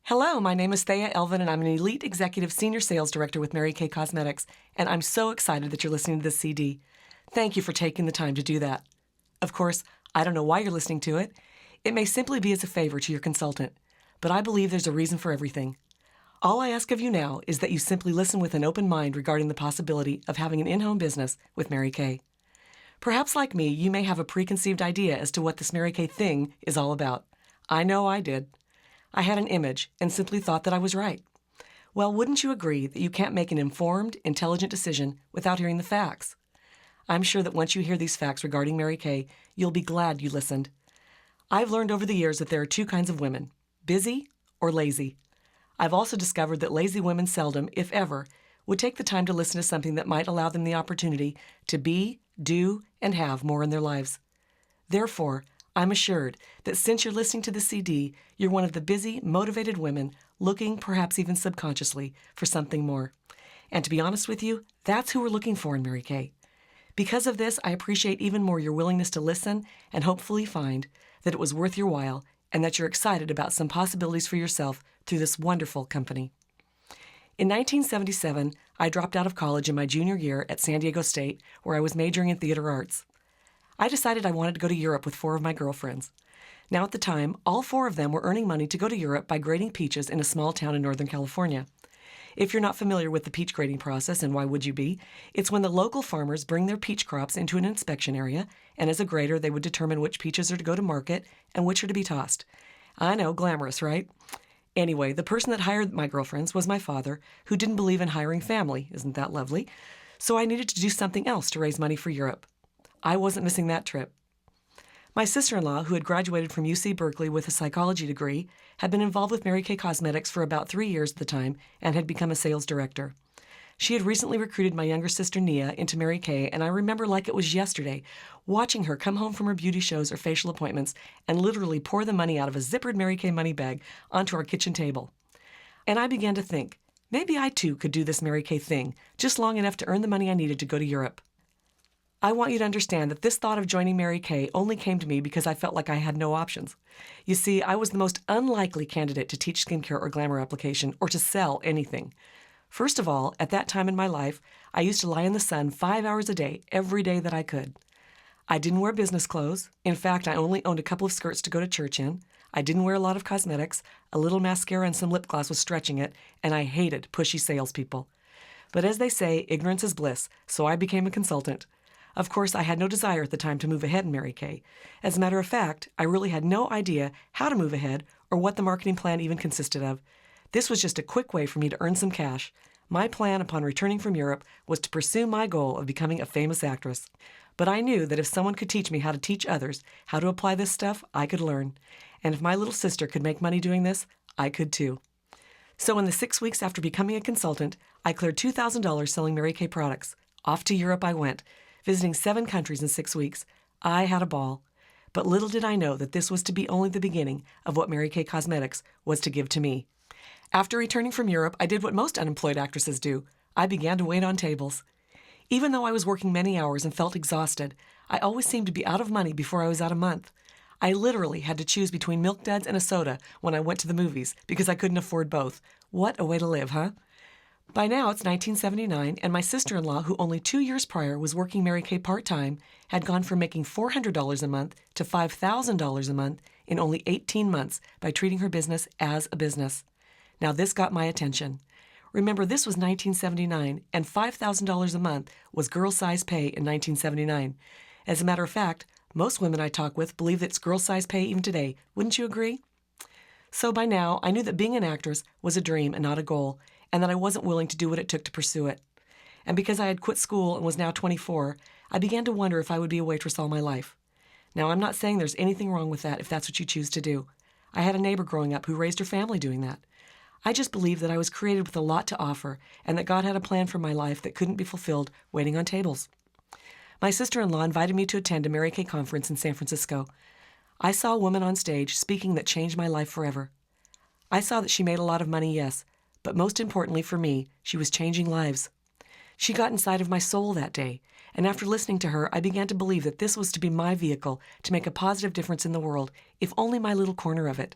Hello, my name is Thea Elvin, and I'm an Elite Executive Senior Sales Director with Mary Kay Cosmetics, and I'm so excited that you're listening to this CD. Thank you for taking the time to do that. Of course, I don't know why you're listening to it. It may simply be as a favor to your consultant, but I believe there's a reason for everything. All I ask of you now is that you simply listen with an open mind regarding the possibility of having an in-home business with Mary Kay. Perhaps like me, you may have a preconceived idea as to what this Mary Kay thing is all about. I know I did. I had an image and simply thought that I was right. Well, wouldn't you agree that you can't make an informed, intelligent decision without hearing the facts? I'm sure that once you hear these facts regarding Mary Kay, you'll be glad you listened. I've learned over the years that there are two kinds of women, busy or lazy. I've also discovered that lazy women seldom, if ever, would take the time to listen to something that might allow them the opportunity to be, do, and have more in their lives. Therefore, I'm assured that since you're listening to the CD, you're one of the busy, motivated women looking, perhaps even subconsciously, for something more. And to be honest with you, that's who we're looking for in Mary Kay. Because of this, I appreciate even more your willingness to listen and hopefully find that it was worth your while and that you're excited about some possibilities for yourself through this wonderful company. In 1977, I dropped out of college in my junior year at San Diego State, where I was majoring in theater arts. I decided I wanted to go to Europe with 4 of my girlfriends. Now at the time, all 4 of them were earning money to go to Europe by grading peaches in a small town in Northern California. If you're not familiar with the peach grading process, and why would you be, it's when the local farmers bring their peach crops into an inspection area, and as a grader they would determine which peaches are to go to market and which are to be tossed. I know, glamorous, right? Anyway, the person that hired my girlfriends was my father, who didn't believe in hiring family. Isn't that lovely? So I needed to do something else to raise money for Europe. I wasn't missing that trip. My sister-in-law, who had graduated from UC Berkeley with a psychology degree, had been involved with Mary Kay Cosmetics for about 3 years at the time and had become a sales director. She had recently recruited my younger sister, Nia, into Mary Kay, and I remember like it was yesterday, watching her come home from her beauty shows or facial appointments and literally pour the money out of a zippered Mary Kay money bag onto our kitchen table. And I began to think, maybe I too could do this Mary Kay thing, just long enough to earn the money I needed to go to Europe. I want you to understand that this thought of joining Mary Kay only came to me because I felt like I had no options. You see, I was the most unlikely candidate to teach skincare or glamour application or to sell anything. First of all, at that time in my life, I used to lie in the sun 5 hours a day, every day that I could. I didn't wear business clothes. In fact, I only owned a couple of skirts to go to church in. I didn't wear a lot of cosmetics. A little mascara and some lip gloss was stretching it, and I hated pushy salespeople. But as they say, ignorance is bliss, so I became a consultant. Of course, I had no desire at the time to move ahead in Mary Kay. As a matter of fact, I really had no idea how to move ahead or what the marketing plan even consisted of. This was just a quick way for me to earn some cash. My plan upon returning from Europe was to pursue my goal of becoming a famous actress. But I knew that if someone could teach me how to teach others how to apply this stuff, I could learn. And if my little sister could make money doing this, I could too. So in the 6 weeks after becoming a consultant, I cleared $2,000 selling Mary Kay products. Off to Europe I went, visiting 7 countries in 6 weeks. I had a ball. But little did I know that this was to be only the beginning of what Mary Kay Cosmetics was to give to me. After returning from Europe, I did what most unemployed actresses do. I began to wait on tables. Even though I was working many hours and felt exhausted, I always seemed to be out of money before I was out a month. I literally had to choose between Milk Duds and a soda when I went to the movies because I couldn't afford both. What a way to live, huh? By now it's 1979, and my sister-in-law, who only 2 years prior was working Mary Kay part-time, had gone from making $400 a month to $5,000 a month in only 18 months by treating her business as a business. Now this got my attention. Remember, this was 1979, and $5,000 a month was girl-size pay in 1979. As a matter of fact, most women I talk with believe it's girl-size pay even today. Wouldn't you agree? So by now, I knew that being an actress was a dream and not a goal, and that I wasn't willing to do what it took to pursue it. And because I had quit school and was now 24, I began to wonder if I would be a waitress all my life. Now, I'm not saying there's anything wrong with that if that's what you choose to do. I had a neighbor growing up who raised her family doing that. I just believed that I was created with a lot to offer and that God had a plan for my life that couldn't be fulfilled waiting on tables. My sister-in-law invited me to attend a Mary Kay conference in San Francisco. I saw a woman on stage speaking that changed my life forever. I saw that she made a lot of money, yes, but most importantly for me, she was changing lives. She got inside of my soul that day, and after listening to her, I began to believe that this was to be my vehicle to make a positive difference in the world, if only my little corner of it.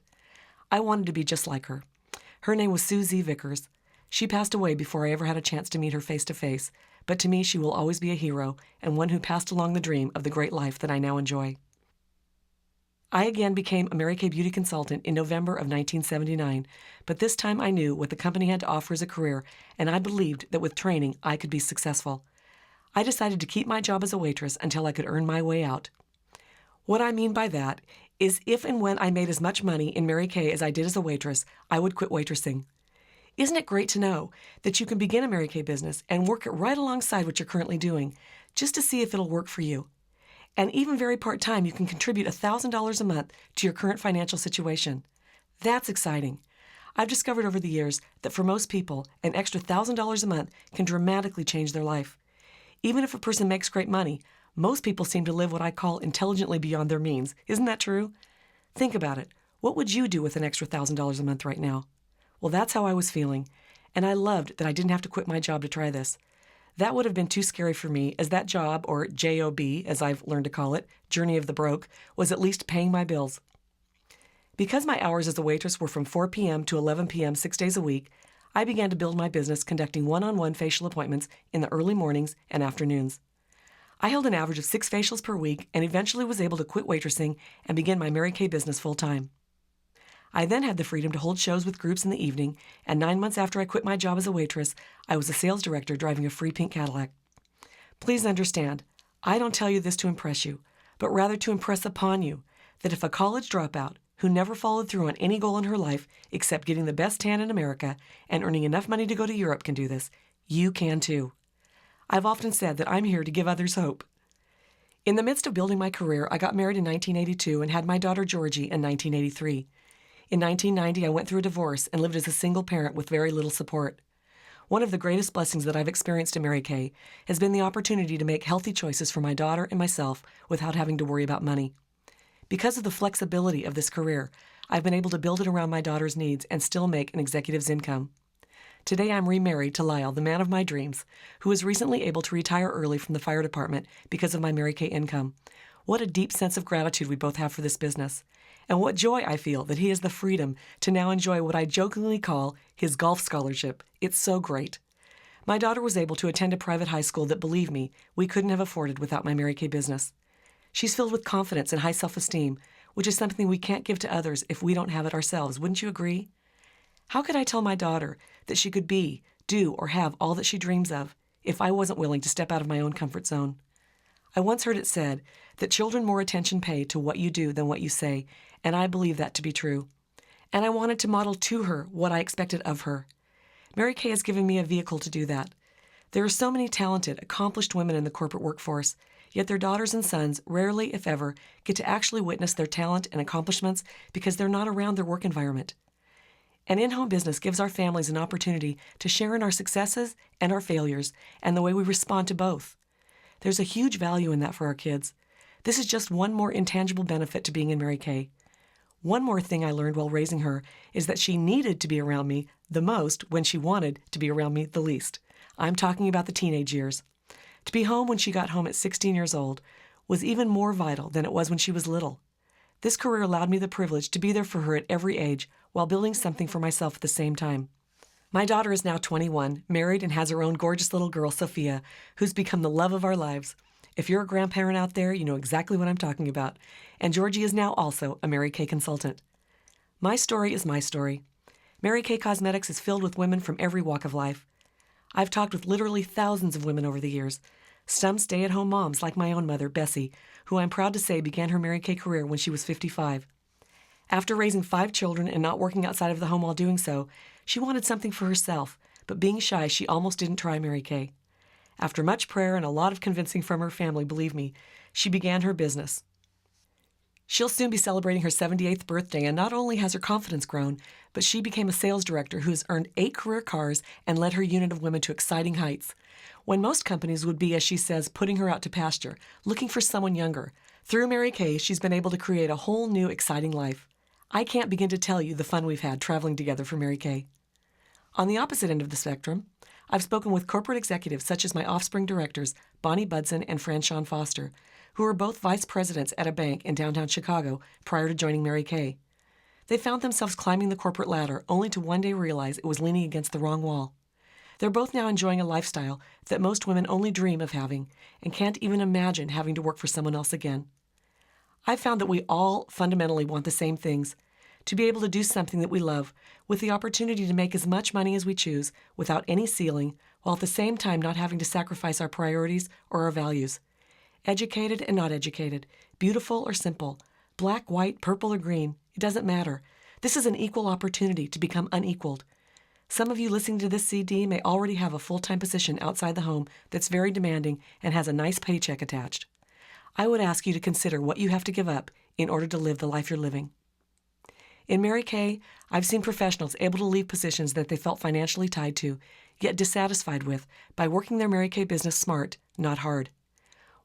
I wanted to be just like her. Her name was Susie Vickers. She passed away before I ever had a chance to meet her face to face, but to me she will always be a hero and one who passed along the dream of the great life that I now enjoy. I again became a Mary Kay beauty consultant in November of 1979, but this time I knew what the company had to offer as a career, and I believed that with training I could be successful. I decided to keep my job as a waitress until I could earn my way out. What I mean by that is if and when I made as much money in Mary Kay as I did as a waitress, I would quit waitressing. Isn't it great to know that you can begin a Mary Kay business and work it right alongside what you're currently doing, just to see if it'll work for you? And even very part-time, you can contribute $1,000 a month to your current financial situation. That's exciting. I've discovered over the years that for most people, an extra $1,000 a month can dramatically change their life. Even if a person makes great money, most people seem to live what I call intelligently beyond their means. Isn't that true? Think about it. What would you do with an extra $1,000 a month right now? Well, that's how I was feeling, and I loved that I didn't have to quit my job to try this. That would have been too scary for me, as that job, or JOB, as I've learned to call it, Journey of the Broke, was at least paying my bills. Because my hours as a waitress were from 4 p.m. to 11 p.m. 6 days a week, I began to build my business conducting one-on-one facial appointments in the early mornings and afternoons. I held an average of 6 facials per week and eventually was able to quit waitressing and begin my Mary Kay business full-time. I then had the freedom to hold shows with groups in the evening, and 9 months after I quit my job as a waitress, I was a sales director driving a free pink Cadillac. Please understand, I don't tell you this to impress you, but rather to impress upon you that if a college dropout who never followed through on any goal in her life except getting the best tan in America and earning enough money to go to Europe can do this, you can too. I've often said that I'm here to give others hope. In the midst of building my career, I got married in 1982 and had my daughter Georgie in 1983. In 1990, I went through a divorce and lived as a single parent with very little support. One of the greatest blessings that I've experienced in Mary Kay has been the opportunity to make healthy choices for my daughter and myself without having to worry about money. Because of the flexibility of this career, I've been able to build it around my daughter's needs and still make an executive's income. Today, I'm remarried to Lyle, the man of my dreams, who was recently able to retire early from the fire department because of my Mary Kay income. What a deep sense of gratitude we both have for this business. And what joy I feel that he has the freedom to now enjoy what I jokingly call his golf scholarship. It's so great. My daughter was able to attend a private high school that, believe me, we couldn't have afforded without my Mary Kay business. She's filled with confidence and high self-esteem, which is something we can't give to others if we don't have it ourselves. Wouldn't you agree? How could I tell my daughter that she could be, do, or have all that she dreams of if I wasn't willing to step out of my own comfort zone? I once heard it said that children more attention pay to what you do than what you say, and I believe that to be true. And I wanted to model to her what I expected of her. Mary Kay has given me a vehicle to do that. There are so many talented, accomplished women in the corporate workforce, yet their daughters and sons rarely, if ever, get to actually witness their talent and accomplishments because they're not around their work environment. An in-home business gives our families an opportunity to share in our successes and our failures and the way we respond to both. There's a huge value in that for our kids. This is just one more intangible benefit to being in Mary Kay. One more thing I learned while raising her is that she needed to be around me the most when she wanted to be around me the least. I'm talking about the teenage years. To be home when she got home at 16 years old was even more vital than it was when she was little. This career allowed me the privilege to be there for her at every age while building something for myself at the same time. My daughter is now 21, married, and has her own gorgeous little girl, Sophia, who's become the love of our lives. If you're a grandparent out there, you know exactly what I'm talking about. And Georgie is now also a Mary Kay consultant. My story is my story. Mary Kay Cosmetics is filled with women from every walk of life. I've talked with literally thousands of women over the years. Some stay-at-home moms like my own mother, Bessie, who I'm proud to say began her Mary Kay career when she was 55. After raising 5 children and not working outside of the home while doing so, she wanted something for herself, but being shy, she almost didn't try Mary Kay. After much prayer and a lot of convincing from her family, believe me, she began her business. She'll soon be celebrating her 78th birthday, and not only has her confidence grown, but she became a sales director who's earned 8 career cars and led her unit of women to exciting heights. When most companies would be, as she says, putting her out to pasture, looking for someone younger, through Mary Kay, she's been able to create a whole new, exciting life. I can't begin to tell you the fun we've had traveling together for Mary Kay. On the opposite end of the spectrum, I've spoken with corporate executives such as my offspring directors, Bonnie Budson and Franshawn Foster, who were both vice presidents at a bank in downtown Chicago prior to joining Mary Kay. They found themselves climbing the corporate ladder, only to one day realize it was leaning against the wrong wall. They're both now enjoying a lifestyle that most women only dream of having and can't even imagine having to work for someone else again. I've found that we all fundamentally want the same things: to be able to do something that we love, with the opportunity to make as much money as we choose without any ceiling, while at the same time not having to sacrifice our priorities or our values. Educated and not educated, beautiful or simple, black, white, purple, or green, it doesn't matter. This is an equal opportunity to become unequaled. Some of you listening to this CD may already have a full-time position outside the home that's very demanding and has a nice paycheck attached. I would ask you to consider what you have to give up in order to live the life you're living. In Mary Kay, I've seen professionals able to leave positions that they felt financially tied to, yet dissatisfied with, by working their Mary Kay business smart, not hard.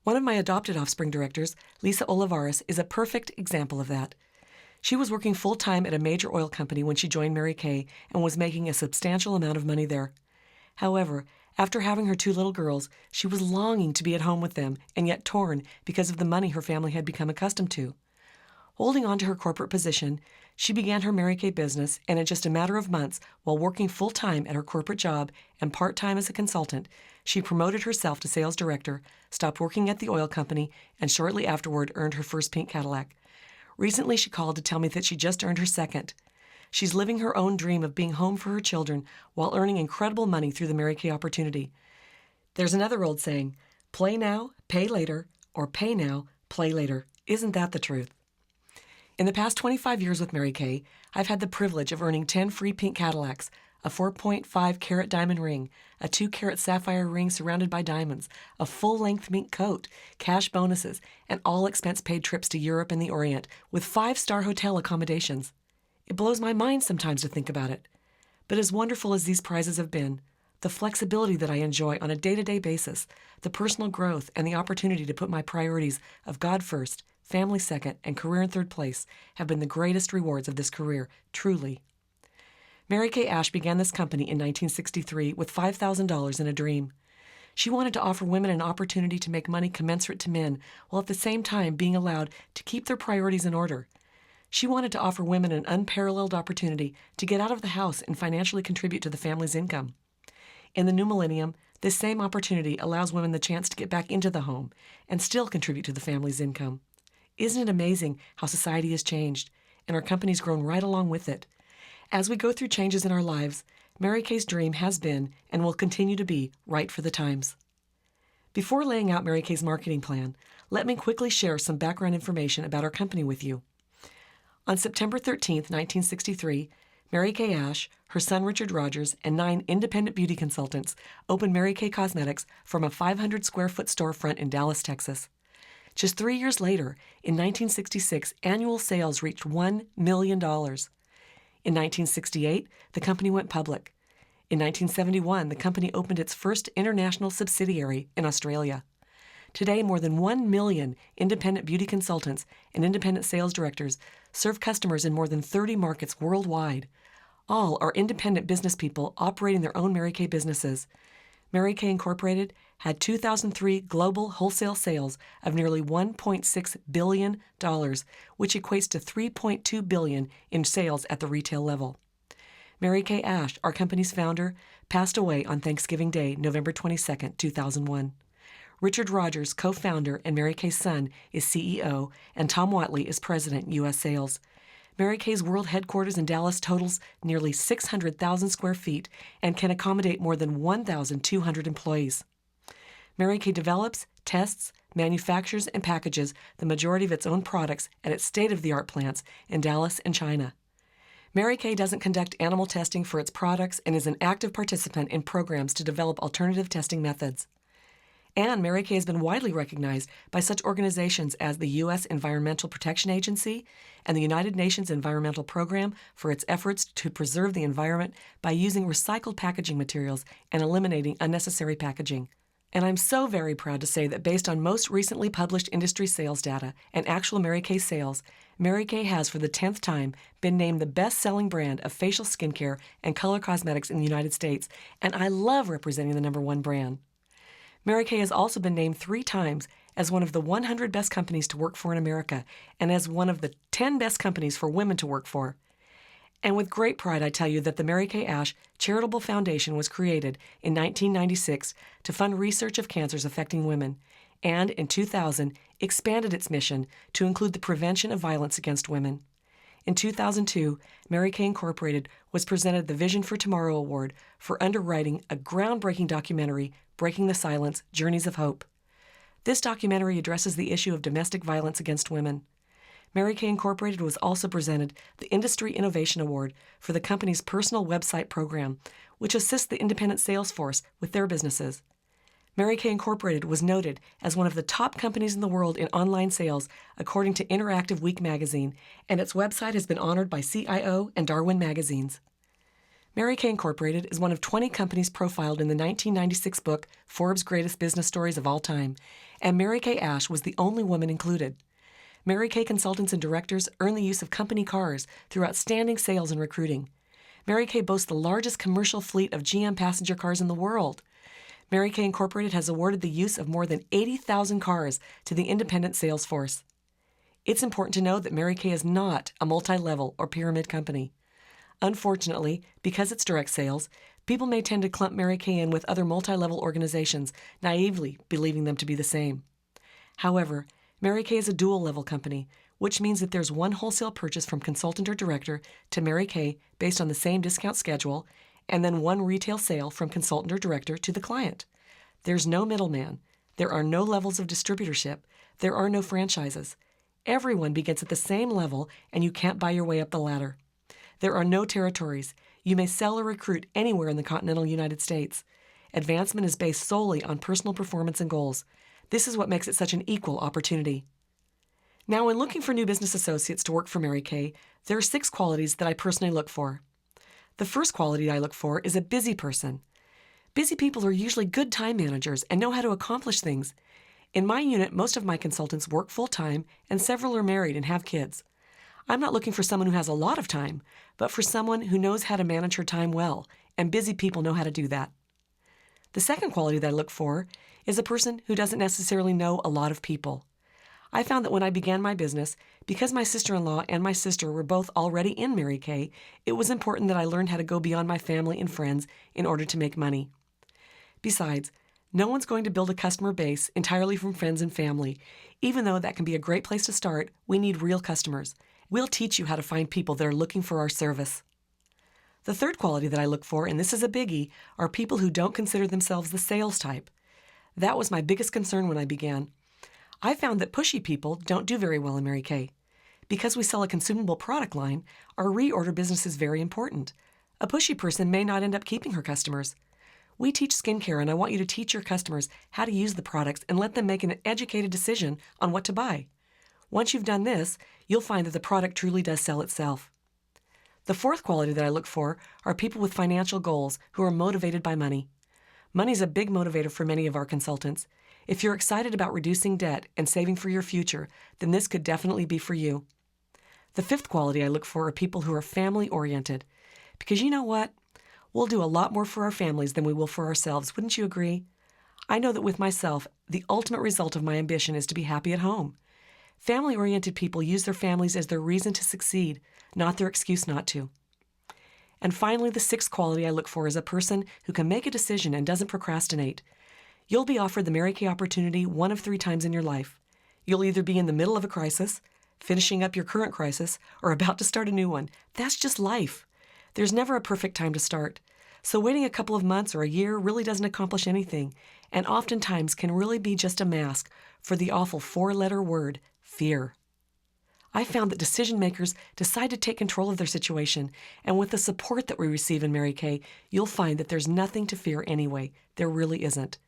One of my adopted offspring directors, Lisa Olivares, is a perfect example of that. She was working full-time at a major oil company when she joined Mary Kay and was making a substantial amount of money there. However, after having her 2 little girls, she was longing to be at home with them and yet torn because of the money her family had become accustomed to. Holding on to her corporate position, she began her Mary Kay business, and in just a matter of months, while working full-time at her corporate job and part-time as a consultant, she promoted herself to sales director, stopped working at the oil company, and shortly afterward earned her first pink Cadillac. Recently, she called to tell me that she just earned her second. She's living her own dream of being home for her children while earning incredible money through the Mary Kay opportunity. There's another old saying, play now, pay later, or pay now, play later. Isn't that the truth? In the past 25 years with Mary Kay, I've had the privilege of earning 10 free pink Cadillacs, a 4.5-carat diamond ring, a 2-carat sapphire ring surrounded by diamonds, a full-length mink coat, cash bonuses, and all-expense-paid trips to Europe and the Orient with 5-star hotel accommodations. It blows my mind sometimes to think about it. But as wonderful as these prizes have been, the flexibility that I enjoy on a day-to-day basis, the personal growth, and the opportunity to put my priorities of God first, family second, and career in third place have been the greatest rewards of this career, truly. Mary Kay Ash began this company in 1963 with $5,000 in a dream. She wanted to offer women an opportunity to make money commensurate to men, while at the same time being allowed to keep their priorities in order. She wanted to offer women an unparalleled opportunity to get out of the house and financially contribute to the family's income. In the new millennium, this same opportunity allows women the chance to get back into the home and still contribute to the family's income. Isn't it amazing how society has changed, and our company's grown right along with it? As we go through changes in our lives, Mary Kay's dream has been and will continue to be right for the times. Before laying out Mary Kay's marketing plan, let me quickly share some background information about our company with you. On September 13, 1963, Mary Kay Ash, her son Richard Rogers, and 9 independent beauty consultants opened Mary Kay Cosmetics from a 500-square-foot storefront in Dallas, Texas. Just 3 years later, in 1966, annual sales reached $1 million. In 1968, the company went public. In 1971, the company opened its first international subsidiary in Australia. Today, more than 1 million independent beauty consultants and independent sales directors serve customers in more than 30 markets worldwide. All are independent business people operating their own Mary Kay businesses. Mary Kay Incorporated had 2003 global wholesale sales of nearly $1.6 billion, which equates to $3.2 billion in sales at the retail level. Mary Kay Ash, our company's founder, passed away on Thanksgiving Day, November 22, 2001. Richard Rogers, co-founder and Mary Kay's son, is CEO, and Tom Watley is president, U.S. Sales. Mary Kay's world headquarters in Dallas totals nearly 600,000 square feet and can accommodate more than 1,200 employees. Mary Kay develops, tests, manufactures, and packages the majority of its own products at its state-of-the-art plants in Dallas and China. Mary Kay doesn't conduct animal testing for its products and is an active participant in programs to develop alternative testing methods. And Mary Kay has been widely recognized by such organizations as the U.S. Environmental Protection Agency and the United Nations Environmental Program for its efforts to preserve the environment by using recycled packaging materials and eliminating unnecessary packaging. And I'm so very proud to say that based on most recently published industry sales data and actual Mary Kay sales, Mary Kay has for the 10th time been named the best-selling brand of facial skincare and color cosmetics in the United States, and I love representing the #1 brand. Mary Kay has also been named 3 times as one of the 100 best companies to work for in America and as one of the 10 best companies for women to work for. And with great pride, I tell you that the Mary Kay Ash Charitable Foundation was created in 1996 to fund research of cancers affecting women, and in 2000 expanded its mission to include the prevention of violence against women. In 2002, Mary Kay Incorporated was presented the Vision for Tomorrow Award for underwriting a groundbreaking documentary, Breaking the Silence: Journeys of Hope. This documentary addresses the issue of domestic violence against women. Mary Kay Incorporated was also presented the Industry Innovation Award for the company's personal website program, which assists the independent sales force with their businesses. Mary Kay Incorporated was noted as one of the top companies in the world in online sales, according to Interactive Week magazine, and its website has been honored by CIO and Darwin magazines. Mary Kay Incorporated is one of 20 companies profiled in the 1996 book Forbes' Greatest Business Stories of All Time, and Mary Kay Ash was the only woman included. Mary Kay consultants and directors earn the use of company cars through outstanding sales and recruiting. Mary Kay boasts the largest commercial fleet of GM passenger cars in the world. Mary Kay Incorporated has awarded the use of more than 80,000 cars to the independent sales force. It's important to know that Mary Kay is not a multi-level or pyramid company. Unfortunately, because it's direct sales, people may tend to clump Mary Kay in with other multi-level organizations, naively believing them to be the same. However, Mary Kay is a dual-level company, which means that there's one wholesale purchase from consultant or director to Mary Kay based on the same discount schedule, and then one retail sale from consultant or director to the client. There's no middleman. There are no levels of distributorship. There are no franchises. Everyone begins at the same level, and you can't buy your way up the ladder. There are no territories. You may sell or recruit anywhere in the continental United States. Advancement is based solely on personal performance and goals. This is what makes it such an equal opportunity. Now, when looking for new business associates to work for Mary Kay, there are 6 qualities that I personally look for. The first quality I look for is a busy person. Busy people are usually good time managers and know how to accomplish things. In my unit, most of my consultants work full-time, and several are married and have kids. I'm not looking for someone who has a lot of time, but for someone who knows how to manage her time well, and busy people know how to do that. The second quality that I look for is a person who doesn't necessarily know a lot of people. I found that when I began my business, because my sister-in-law and my sister were both already in Mary Kay, it was important that I learned how to go beyond my family and friends in order to make money. Besides, no one's going to build a customer base entirely from friends and family. Even though that can be a great place to start, we need real customers. We'll teach you how to find people that are looking for our service. The third quality that I look for, and this is a biggie, are people who don't consider themselves the sales type. That was my biggest concern when I began. I found that pushy people don't do very well in Mary Kay. Because we sell a consumable product line, our reorder business is very important. A pushy person may not end up keeping her customers. We teach skincare, and I want you to teach your customers how to use the products and let them make an educated decision on what to buy. Once you've done this, you'll find that the product truly does sell itself. The fourth quality that I look for are people with financial goals who are motivated by money. Money's a big motivator for many of our consultants. If you're excited about reducing debt and saving for your future, then this could definitely be for you. The fifth quality I look for are people who are family-oriented. Because you know what? We'll do a lot more for our families than we will for ourselves, wouldn't you agree? I know that with myself, the ultimate result of my ambition is to be happy at home. Family-oriented people use their families as their reason to succeed, not their excuse not to. And finally, the sixth quality I look for is a person who can make a decision and doesn't procrastinate. You'll be offered the Mary Kay opportunity one of 3 times in your life. You'll either be in the middle of a crisis, finishing up your current crisis, or about to start a new one. That's just life. There's never a perfect time to start. So waiting a couple of months or a year really doesn't accomplish anything, and oftentimes can really be just a mask for the awful 4-letter word, fear. I found that decision makers decide to take control of their situation, and with the support that we receive in Mary Kay, you'll find that there's nothing to fear anyway. There really isn't.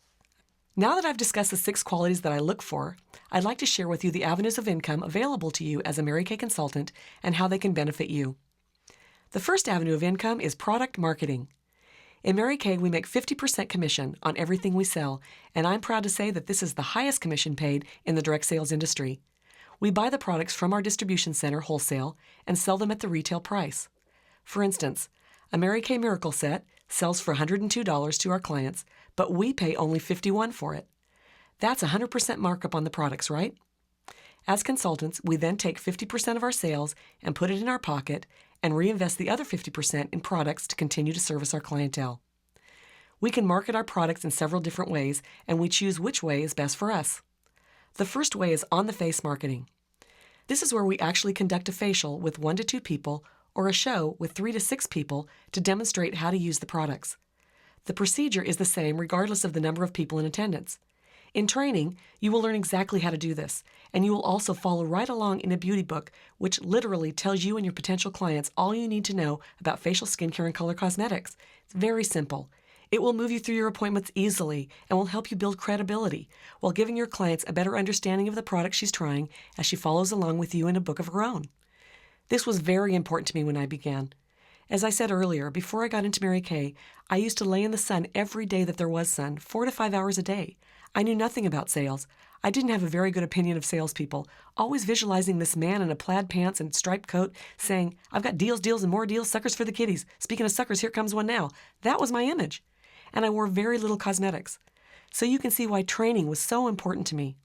Now that I've discussed the 6 qualities that I look for, I'd like to share with you the avenues of income available to you as a Mary Kay consultant and how they can benefit you. The first avenue of income is product marketing. In Mary Kay, we make 50% commission on everything we sell, and I'm proud to say that this is the highest commission paid in the direct sales industry. We buy the products from our distribution center wholesale and sell them at the retail price. For instance, a Mary Kay Miracle Set sells for $102 to our clients, but we pay only $51 for it. That's 100% markup on the products, right? As consultants, we then take 50% of our sales and put it in our pocket, and reinvest the other 50% in products to continue to service our clientele. We can market our products in several different ways, and we choose which way is best for us. The first way is on-the-face marketing. This is where we actually conduct a facial with 1 to 2 people or a show with 3 to 6 people to demonstrate how to use the products. The procedure is the same regardless of the number of people in attendance. In training, you will learn exactly how to do this, and you will also follow right along in a beauty book, which literally tells you and your potential clients all you need to know about facial skincare and color cosmetics. It's very simple. It will move you through your appointments easily and will help you build credibility while giving your clients a better understanding of the product she's trying as she follows along with you in a book of her own. This was very important to me when I began. As I said earlier, before I got into Mary Kay, I used to lay in the sun every day that there was sun, 4 to 5 hours a day. I knew nothing about sales. I didn't have a very good opinion of salespeople, always visualizing this man in a plaid pants and striped coat saying, "I've got deals, deals, and more deals, suckers for the kiddies. Speaking of suckers, here comes one now." That was my image. And I wore very little cosmetics. So you can see why training was so important to me.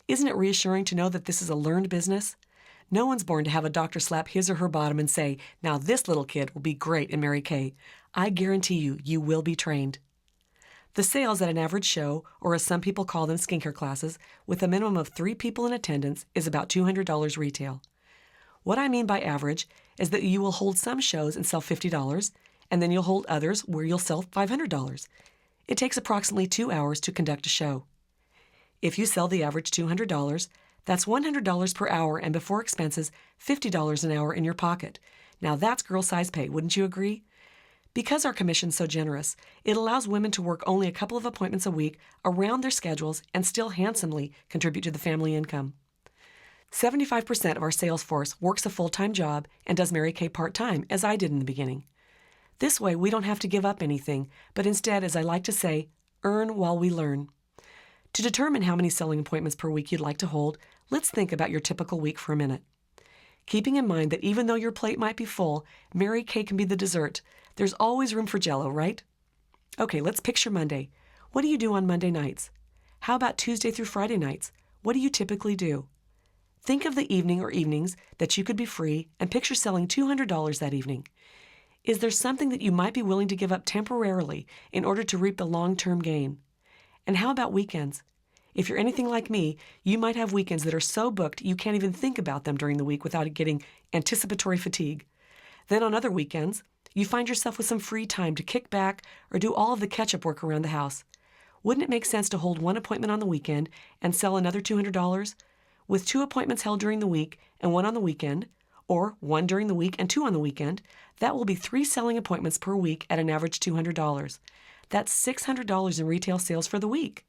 Isn't it reassuring to know that this is a learned business? No one's born to have a doctor slap his or her bottom and say, "Now this little kid will be great in Mary Kay." I guarantee you, you will be trained. The sales at an average show, or as some people call them, skincare classes, with a minimum of 3 people in attendance is about $200 retail. What I mean by average is that you will hold some shows and sell $50, and then you'll hold others where you'll sell $500. It takes approximately 2 hours to conduct a show. If you sell the average $200, that's $100 per hour and before expenses, $50 an hour in your pocket. Now that's girl size pay, wouldn't you agree? Because our commission's so generous, it allows women to work only a couple of appointments a week around their schedules and still handsomely contribute to the family income. 75% of our sales force works a full-time job and does Mary Kay part-time, as I did in the beginning. This way, we don't have to give up anything, but instead, as I like to say, earn while we learn. To determine how many selling appointments per week you'd like to hold, let's think about your typical week for a minute. Keeping in mind that even though your plate might be full, Mary Kay can be the dessert. There's always room for Jell-O, right? Okay, let's picture Monday. What do you do on Monday nights? How about Tuesday through Friday nights? What do you typically do? Think of the evening or evenings that you could be free and picture selling $200 that evening. Is there something that you might be willing to give up temporarily in order to reap the long-term gain? And how about weekends? If you're anything like me, you might have weekends that are so booked you can't even think about them during the week without getting anticipatory fatigue. Then on other weekends, you find yourself with some free time to kick back or do all of the catch-up work around the house. Wouldn't it make sense to hold one appointment on the weekend and sell another $200? With 2 appointments held during the week and 1 on the weekend, or 1 during the week and 2 on the weekend, that will be 3 selling appointments per week at an average $200. That's $600 in retail sales for the week.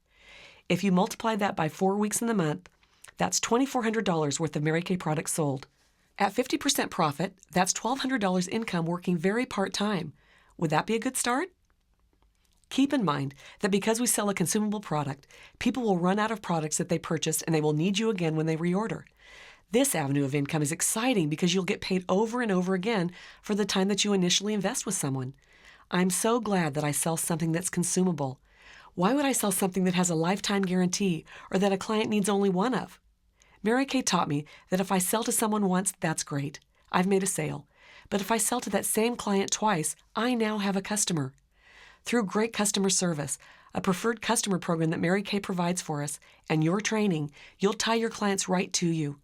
If you multiply that by 4 weeks in the month, that's $2,400 worth of Mary Kay products sold. At 50% profit, that's $1,200 income working very part-time. Would that be a good start? Keep in mind that because we sell a consumable product, people will run out of products that they purchased and they will need you again when they reorder. This avenue of income is exciting because you'll get paid over and over again for the time that you initially invest with someone. I'm so glad that I sell something that's consumable. Why would I sell something that has a lifetime guarantee or that a client needs only one of? Mary Kay taught me that if I sell to someone once, that's great. I've made a sale. But if I sell to that same client twice, I now have a customer. Through great customer service, a preferred customer program that Mary Kay provides for us, and your training, you'll tie your clients right to you.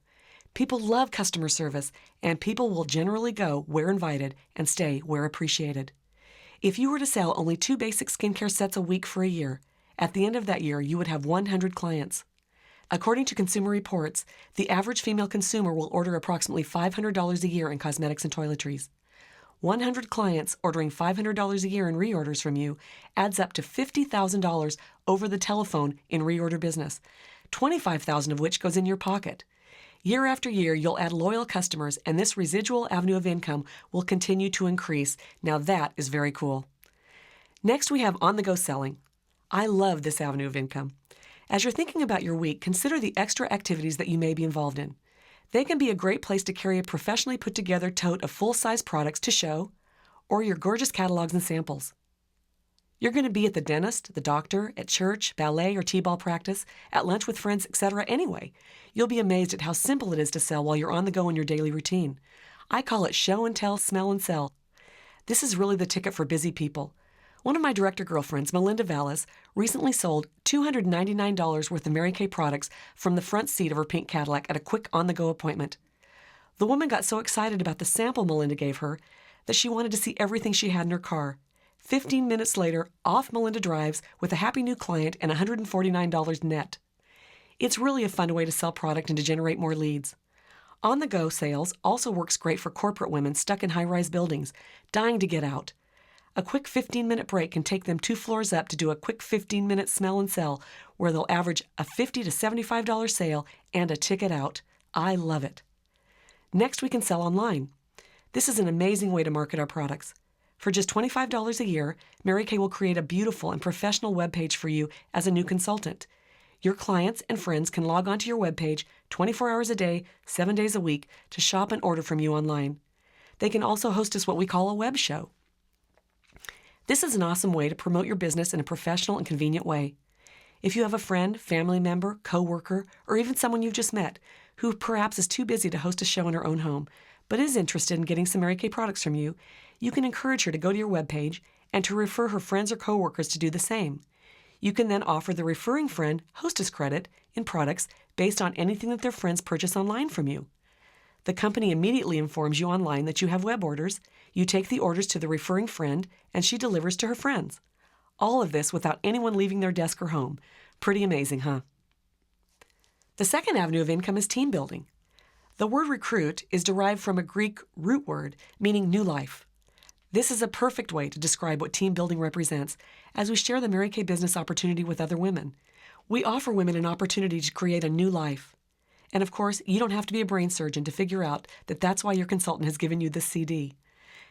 People love customer service, and people will generally go where invited and stay where appreciated. If you were to sell only 2 basic skincare sets a week for a year, at the end of that year, you would have 100 clients. According to Consumer Reports, the average female consumer will order approximately $500 a year in cosmetics and toiletries. 100 clients ordering $500 a year in reorders from you adds up to $50,000 over the telephone in reorder business, $25,000 of which goes in your pocket. Year after year, you'll add loyal customers, and this residual avenue of income will continue to increase. Now that is very cool. Next, we have on-the-go selling. I love this avenue of income. As you're thinking about your week, consider the extra activities that you may be involved in. They can be a great place to carry a professionally put together tote of full-size products to show, or your gorgeous catalogs and samples. You're going to be at the dentist, the doctor, at church, ballet or t-ball practice, at lunch with friends, etc. anyway. You'll be amazed at how simple it is to sell while you're on the go in your daily routine. I call it show and tell, smell and sell. This is really the ticket for busy people. One of my director girlfriends, Melinda Vallis, recently sold $299 worth of Mary Kay products from the front seat of her pink Cadillac at a quick on-the-go appointment. The woman got so excited about the sample Melinda gave her that she wanted to see everything she had in her car. 15 minutes later, off Melinda drives with a happy new client and $149 net. It's really a fun way to sell product and to generate more leads. On-the-go sales also works great for corporate women stuck in high-rise buildings, dying to get out. A quick 15-minute break can take them 2 floors up to do a quick 15-minute smell and sell where they'll average a $50 to $75 sale and a ticket out. I love it. Next, we can sell online. This is an amazing way to market our products. For just $25 a year, Mary Kay will create a beautiful and professional webpage for you as a new consultant. Your clients and friends can log onto your webpage 24 hours a day, 7 days a week to shop and order from you online. They can also host us what we call a web show. This is an awesome way to promote your business in a professional and convenient way. If you have a friend, family member, coworker, or even someone you've just met who perhaps is too busy to host a show in her own home, but is interested in getting some Mary Kay products from you, you can encourage her to go to your webpage and to refer her friends or coworkers to do the same. You can then offer the referring friend hostess credit in products based on anything that their friends purchase online from you. The company immediately informs you online that you have web orders. You take the orders to the referring friend, and she delivers to her friends. All of this without anyone leaving their desk or home. Pretty amazing, huh? The second avenue of income is team building. The word recruit is derived from a Greek root word meaning new life. This is a perfect way to describe what team building represents as we share the Mary Kay business opportunity with other women. We offer women an opportunity to create a new life. And of course, you don't have to be a brain surgeon to figure out that that's why your consultant has given you this CD.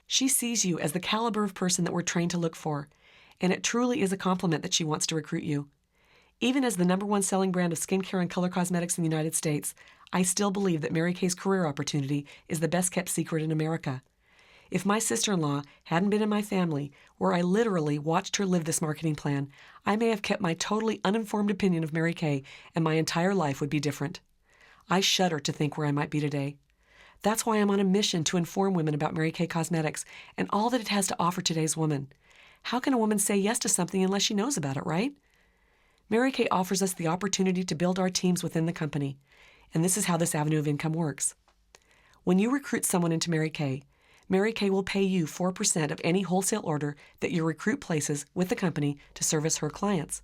She sees you as the caliber of person that we're trained to look for, and it truly is a compliment that she wants to recruit you. Even as the #1 selling brand of skincare and color cosmetics in the United States, I still believe that Mary Kay's career opportunity is the best kept secret in America. If my sister-in-law hadn't been in my family, where I literally watched her live this marketing plan, I may have kept my totally uninformed opinion of Mary Kay, and my entire life would be different. I shudder to think where I might be today. That's why I'm on a mission to inform women about Mary Kay Cosmetics and all that it has to offer today's woman. How can a woman say yes to something unless she knows about it, right? Mary Kay offers us the opportunity to build our teams within the company, and this is how this avenue of income works. When you recruit someone into Mary Kay will pay you 4% of any wholesale order that your recruit places with the company to service her clients.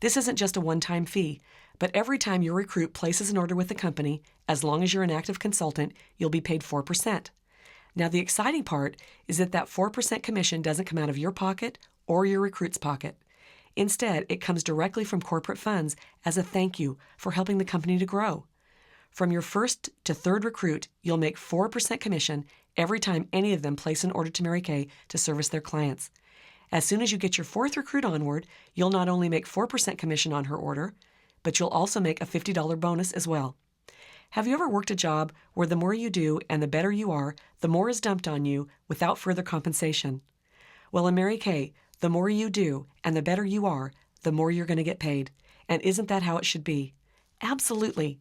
This isn't just a one-time fee, but every time your recruit places an order with the company, as long as you're an active consultant, you'll be paid 4%. Now, the exciting part is that 4% commission doesn't come out of your pocket or your recruit's pocket. Instead, it comes directly from corporate funds as a thank you for helping the company to grow. From your first to third recruit, you'll make 4% commission every time any of them place an order to Mary Kay to service their clients. As soon as you get your fourth recruit onward, you'll not only make 4% commission on her order, but you'll also make a $50 bonus as well. Have you ever worked a job where the more you do and the better you are, the more is dumped on you without further compensation? Well, in Mary Kay, the more you do and the better you are, the more you're going to get paid. And isn't that how it should be? Absolutely.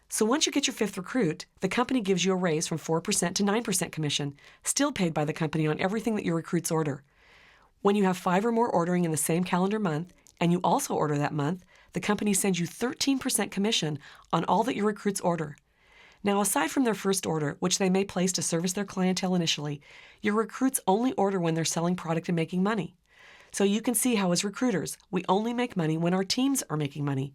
So once you get your fifth recruit, the company gives you a raise from 4% to 9% commission, still paid by the company on everything that your recruits order. When you have 5 or more ordering in the same calendar month, and you also order that month, the company sends you 13% commission on all that your recruits order. Now, aside from their first order, which they may place to service their clientele initially, your recruits only order when they're selling product and making money. So you can see how as recruiters, we only make money when our teams are making money.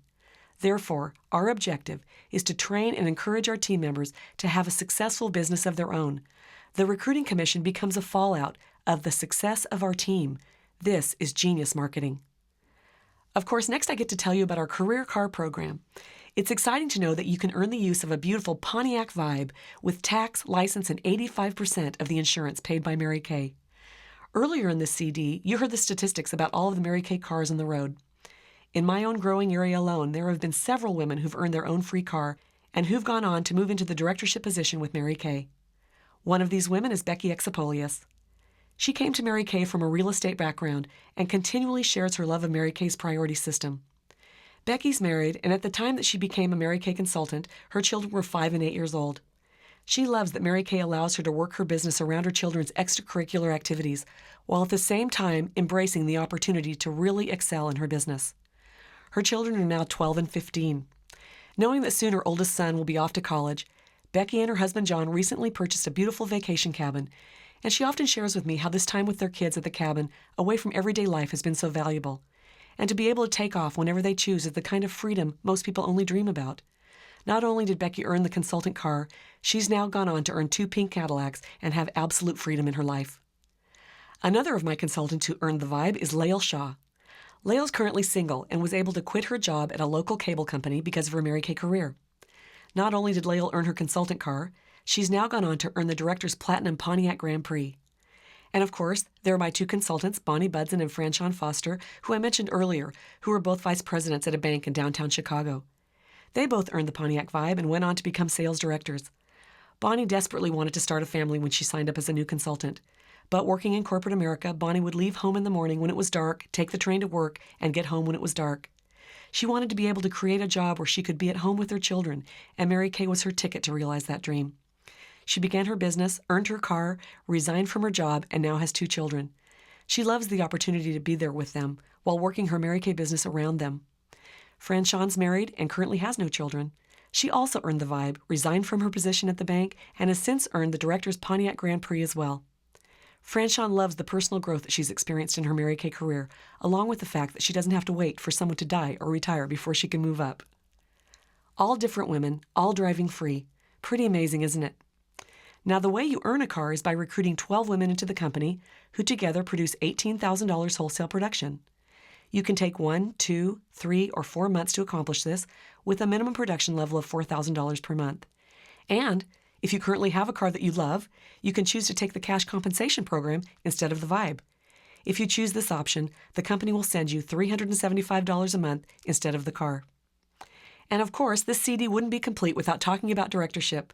Therefore, our objective is to train and encourage our team members to have a successful business of their own. The recruiting commission becomes a fallout of the success of our team. This is genius marketing. Of course, next I get to tell you about our career car program. It's exciting to know that you can earn the use of a beautiful Pontiac Vibe with tax, license, and 85% of the insurance paid by Mary Kay. Earlier in this CD, you heard the statistics about all of the Mary Kay cars on the road. In my own growing area alone, there have been several women who've earned their own free car and who've gone on to move into the directorship position with Mary Kay. One of these women is Becky Exapolius. She came to Mary Kay from a real estate background and continually shares her love of Mary Kay's priority system. Becky's married, and at the time that she became a Mary Kay consultant, her children were 5 and 8 years old. She loves that Mary Kay allows her to work her business around her children's extracurricular activities, while at the same time embracing the opportunity to really excel in her business. Her children are now 12 and 15. Knowing that soon her oldest son will be off to college, Becky and her husband John recently purchased a beautiful vacation cabin, and she often shares with me how this time with their kids at the cabin, away from everyday life, has been so valuable. And to be able to take off whenever they choose is the kind of freedom most people only dream about. Not only did Becky earn the consultant car, she's now gone on to earn 2 pink Cadillacs and have absolute freedom in her life. Another of my consultants who earned the vibe is Lael Shaw. Lael's currently single and was able to quit her job at a local cable company because of her Mary Kay career. Not only did Lael earn her consultant car, she's now gone on to earn the Director's Platinum Pontiac Grand Prix. And of course, there are my 2 consultants, Bonnie Budson and Franchon Foster, who I mentioned earlier, who are both vice presidents at a bank in downtown Chicago. They both earned the Pontiac vibe and went on to become sales directors. Bonnie desperately wanted to start a family when she signed up as a new consultant. But working in corporate America, Bonnie would leave home in the morning when it was dark, take the train to work, and get home when it was dark. She wanted to be able to create a job where she could be at home with her children, and Mary Kay was her ticket to realize that dream. She began her business, earned her car, resigned from her job, and now has 2 children. She loves the opportunity to be there with them while working her Mary Kay business around them. Franchon's married and currently has no children. She also earned the vibe, resigned from her position at the bank, and has since earned the Director's Pontiac Grand Prix as well. Franchon loves the personal growth that she's experienced in her Mary Kay career, along with the fact that she doesn't have to wait for someone to die or retire before she can move up. All different women, all driving free. Pretty amazing, isn't it? Now, the way you earn a car is by recruiting 12 women into the company who together produce $18,000 wholesale production. You can take 1, 2, 3, or 4 months to accomplish this with a minimum production level of $4,000 per month. And if you currently have a car that you love, you can choose to take the cash compensation program instead of the vibe. If you choose this option, the company will send you $375 a month instead of the car. And of course, this CD wouldn't be complete without talking about directorship.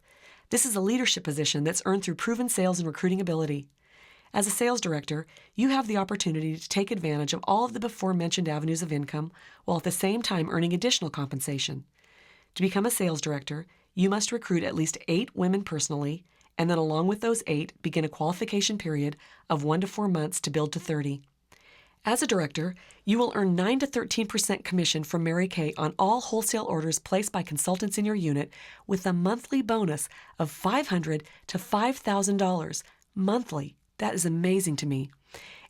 This is a leadership position that's earned through proven sales and recruiting ability. As a sales director, you have the opportunity to take advantage of all of the before-mentioned avenues of income while at the same time earning additional compensation. To become a sales director, you must recruit at least 8 women personally, and then along with those 8, begin a qualification period of 1 to 4 months to build to 30. As a director, you will earn 9 to 13% commission from Mary Kay on all wholesale orders placed by consultants in your unit, with a monthly bonus of $500 to $5,000 monthly. That is amazing to me.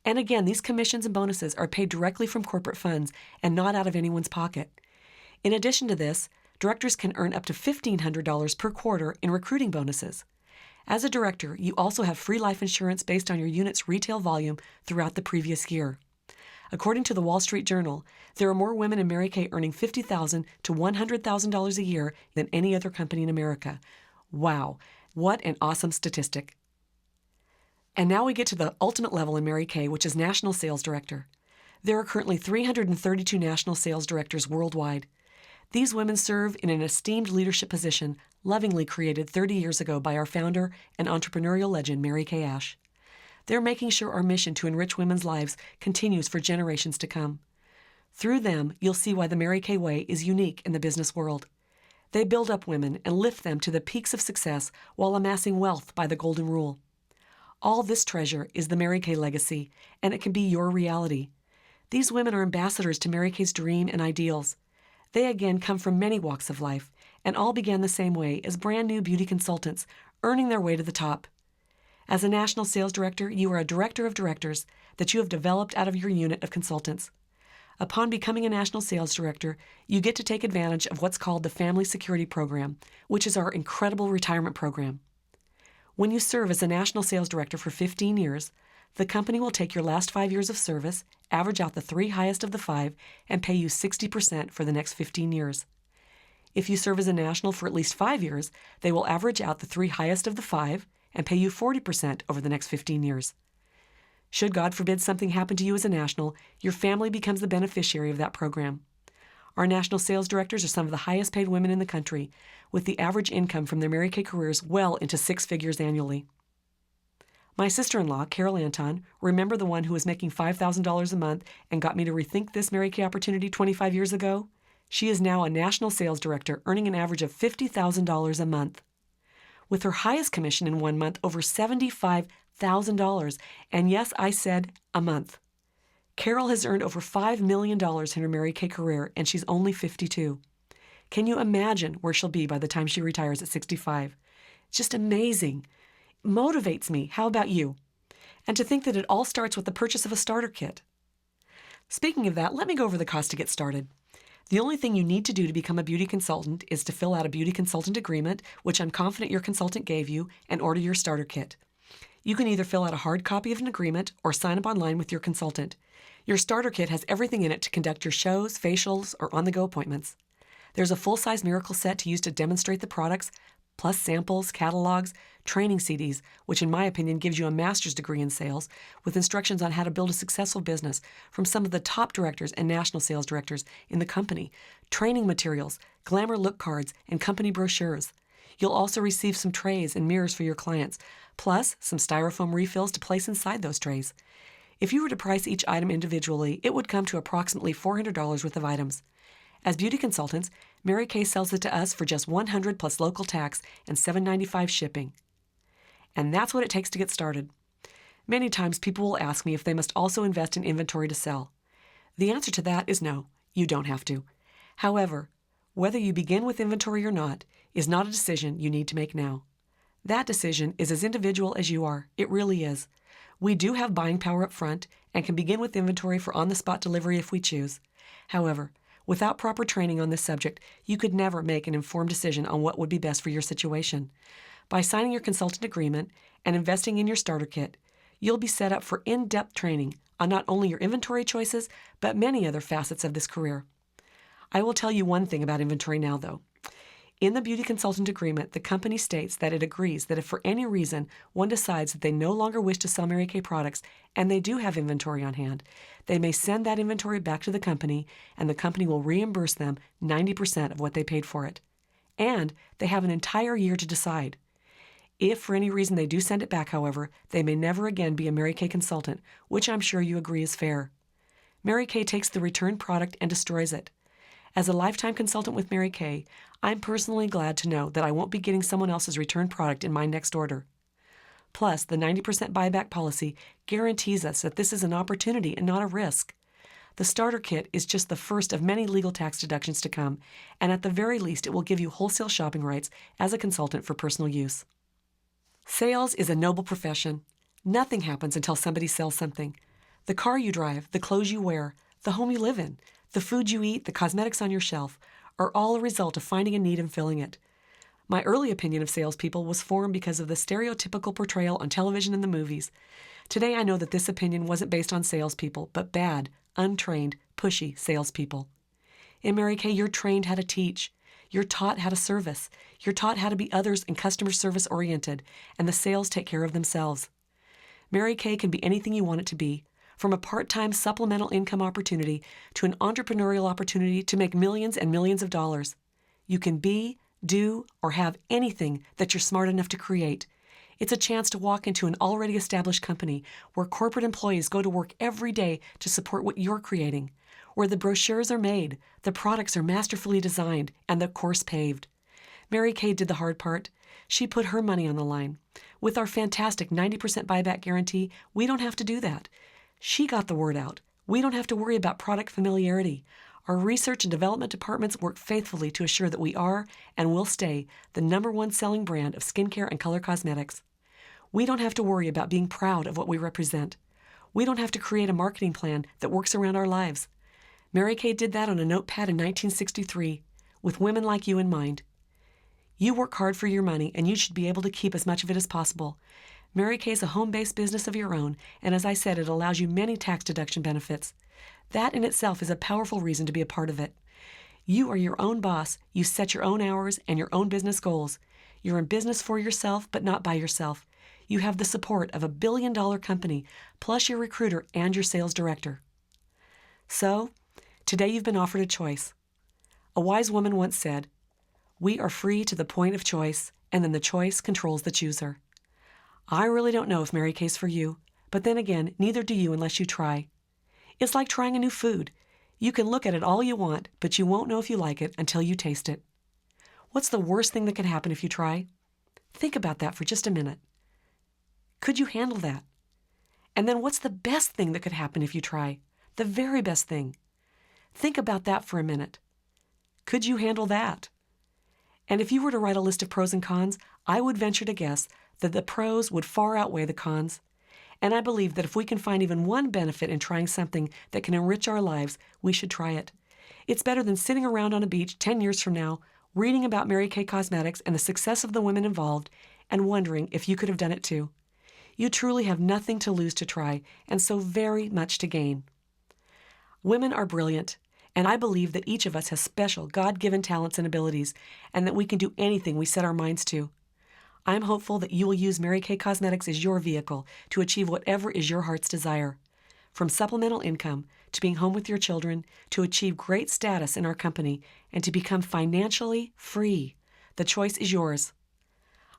And again, these commissions and bonuses are paid directly from corporate funds and not out of anyone's pocket. In addition to this, directors can earn up to $1,500 per quarter in recruiting bonuses. As a director, you also have free life insurance based on your unit's retail volume throughout the previous year. According to the Wall Street Journal, there are more women in Mary Kay earning $50,000 to $100,000 a year than any other company in America. Wow, what an awesome statistic. And now we get to the ultimate level in Mary Kay, which is National Sales Director. There are currently 332 National Sales Directors worldwide. These women serve in an esteemed leadership position, lovingly created 30 years ago by our founder and entrepreneurial legend, Mary Kay Ash. They're making sure our mission to enrich women's lives continues for generations to come. Through them, you'll see why the Mary Kay way is unique in the business world. They build up women and lift them to the peaks of success while amassing wealth by the golden rule. All this treasure is the Mary Kay legacy, and it can be your reality. These women are ambassadors to Mary Kay's dream and ideals. They again come from many walks of life, and all began the same way as brand new beauty consultants, earning their way to the top. As a national sales director, you are a director of directors that you have developed out of your unit of consultants. Upon becoming a national sales director, you get to take advantage of what's called the Family Security Program, which is our incredible retirement program. When you serve as a national sales director for 15 years, the company will take your last 5 years of service, average out the 3 highest of the 5, and pay you 60% for the next 15 years. If you serve as a national for at least 5 years, they will average out the 3 highest of the 5 and pay you 40% over the next 15 years. Should God forbid something happen to you as a national, your family becomes the beneficiary of that program. Our national sales directors are some of the highest paid women in the country, with the average income from their Mary Kay careers well into 6 figures annually. My sister-in-law, Carol Anton, remember the one who was making $5,000 a month and got me to rethink this Mary Kay opportunity 25 years ago? She is now a national sales director, earning an average of $50,000 a month. with her highest commission in 1 month over $75,000. And yes, I said a month. Carol has earned over $5 million in her Mary Kay career, and she's only 52. Can you imagine where she'll be by the time she retires at 65? It's just amazing. It motivates me. How about you? And to think that it all starts with the purchase of a starter kit. Speaking of that, let me go over the cost to get started. The only thing you need to do to become a beauty consultant is to fill out a beauty consultant agreement, which I'm confident your consultant gave you, and order your starter kit. You can either fill out a hard copy of an agreement or sign up online with your consultant. Your starter kit has everything in it to conduct your shows, facials, or on-the-go appointments. There's a full-size miracle set to use to demonstrate the products, plus samples, catalogs, training CDs, which in my opinion gives you a master's degree in sales, with instructions on how to build a successful business from some of the top directors and national sales directors in the company, training materials, glamour look cards, and company brochures. You'll also receive some trays and mirrors for your clients, plus some styrofoam refills to place inside those trays. If you were to price each item individually, it would come to approximately $400 worth of items. As beauty consultants, Mary Kay sells it to us for just $100 plus local tax and $7.95 shipping. And that's what it takes to get started. Many times people will ask me if they must also invest in inventory to sell. The answer to that is no, you don't have to. However, whether you begin with inventory or not is not a decision you need to make now. That decision is as individual as you are. It really is. We do have buying power up front and can begin with inventory for on-the-spot delivery if we choose. However, without proper training on this subject, you could never make an informed decision on what would be best for your situation. By signing your consultant agreement and investing in your starter kit, you'll be set up for in-depth training on not only your inventory choices, but many other facets of this career. I will tell you one thing about inventory now, though. In the beauty consultant agreement, the company states that it agrees that if for any reason one decides that they no longer wish to sell Mary Kay products and they do have inventory on hand, they may send that inventory back to the company and the company will reimburse them 90% of what they paid for it. And they have an entire year to decide. If for any reason they do send it back, however, they may never again be a Mary Kay consultant, which I'm sure you agree is fair. Mary Kay takes the returned product and destroys it. As a lifetime consultant with Mary Kay, I'm personally glad to know that I won't be getting someone else's returned product in my next order. Plus, the 90% buyback policy guarantees us that this is an opportunity and not a risk. The starter kit is just the first of many legal tax deductions to come, and at the very least it will give you wholesale shopping rights as a consultant for personal use. Sales is a noble profession. Nothing happens until somebody sells something. The car you drive, the clothes you wear, the home you live in, the food you eat, the cosmetics on your shelf, are all a result of finding a need and filling it. My early opinion of salespeople was formed because of the stereotypical portrayal on television and the movies. Today I know that this opinion wasn't based on salespeople, but bad, untrained, pushy salespeople. In Mary Kay, you're trained how to teach. You're taught how to service. You're taught how to be others and customer service oriented, and the sales take care of themselves. Mary Kay can be anything you want it to be, from a part-time supplemental income opportunity to an entrepreneurial opportunity to make millions and millions of dollars. You can be, do, or have anything that you're smart enough to create. It's a chance to walk into an already established company where corporate employees go to work every day to support what you're creating, where the brochures are made, the products are masterfully designed, and the course paved. Mary Kay did the hard part. She put her money on the line. With our fantastic 90% buyback guarantee, we don't have to do that. She got the word out. We don't have to worry about product familiarity. Our research and development departments work faithfully to assure that we are and will stay the #1 selling brand of skincare and color cosmetics. We don't have to worry about being proud of what we represent. We don't have to create a marketing plan that works around our lives. Mary Kay did that on a notepad in 1963, with women like you in mind. You work hard for your money, and you should be able to keep as much of it as possible. Mary Kay is a home-based business of your own, and as I said, it allows you many tax deduction benefits. That in itself is a powerful reason to be a part of it. You are your own boss. You set your own hours and your own business goals. You're in business for yourself, but not by yourself. You have the support of a billion-dollar company, plus your recruiter and your sales director. So, today you've been offered a choice. A wise woman once said, "We are free to the point of choice, and then the choice controls the chooser." I really don't know if Mary Kay's for you, but then again, neither do you unless you try. It's like trying a new food. You can look at it all you want, but you won't know if you like it until you taste it. What's the worst thing that can happen if you try? Think about that for just a minute. Could you handle that? And then what's the best thing that could happen if you try? The very best thing. Think about that for a minute. Could you handle that? And if you were to write a list of pros and cons, I would venture to guess that the pros would far outweigh the cons. And I believe that if we can find even one benefit in trying something that can enrich our lives, we should try it. It's better than sitting around on a beach 10 years from now, reading about Mary Kay Cosmetics and the success of the women involved, and wondering if you could have done it too. You truly have nothing to lose to try, and so very much to gain. Women are brilliant, and I believe that each of us has special God-given talents and abilities, and that we can do anything we set our minds to. I'm hopeful that you will use Mary Kay Cosmetics as your vehicle to achieve whatever is your heart's desire. From supplemental income, to being home with your children, to achieve great status in our company, and to become financially free. The choice is yours.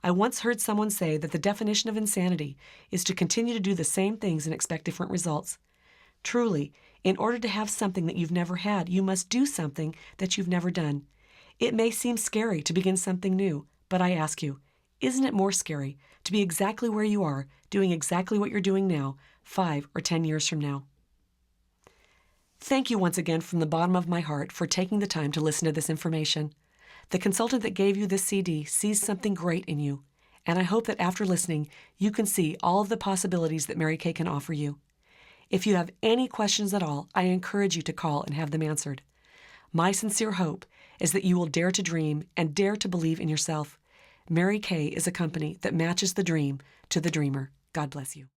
I once heard someone say that the definition of insanity is to continue to do the same things and expect different results. Truly, in order to have something that you've never had, you must do something that you've never done. It may seem scary to begin something new, but I ask you, isn't it more scary to be exactly where you are, doing exactly what you're doing now, 5 or 10 years from now? Thank you once again from the bottom of my heart for taking the time to listen to this information. The consultant that gave you this CD sees something great in you, and I hope that after listening, you can see all of the possibilities that Mary Kay can offer you. If you have any questions at all, I encourage you to call and have them answered. My sincere hope is that you will dare to dream and dare to believe in yourself. Mary Kay is a company that matches the dream to the dreamer. God bless you.